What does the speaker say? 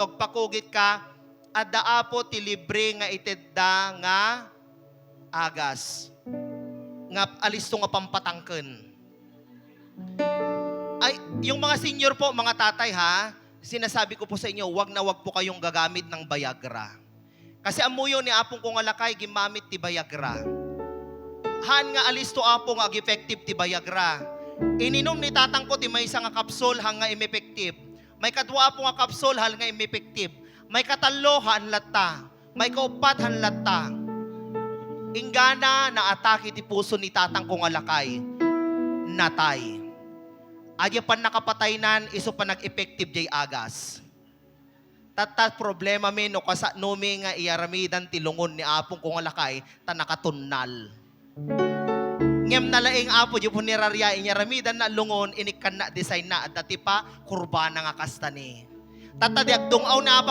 Pagpakugit ka, at daapo ti libre nga itedda nga agas. Nga alisto nga pampatangken. Ay, yung mga senior po, mga tatay ha, sinasabi ko po sa inyo, wag na wag po kayong gagamit ng Viagra. Kasi amuyo ni apong kong alakay, gimamit ti Viagra. Han nga alisto apong ag effective ti Viagra. Ininom ni tatang ko ti may isa nga kapsul hang nga im-effective. May kadwa po nga kapsul hal nga im-effective. May katalo han latta. May kaupat han latta. Ingana na atake ti puso ni tatang kong alakay. Natay. Adya pan nakapatay nan, iso pa nag-effective jay agas. Tatat problema mi no kasa numi nga iyaramidan ti lungon ni apong kong alakay ta nakatunnal. Ngem nalaing apo di po nirarya inyaramidan na lungon inikan na design na at dati pa kurbana nga kasta ni. Tatadiag dungaw na apa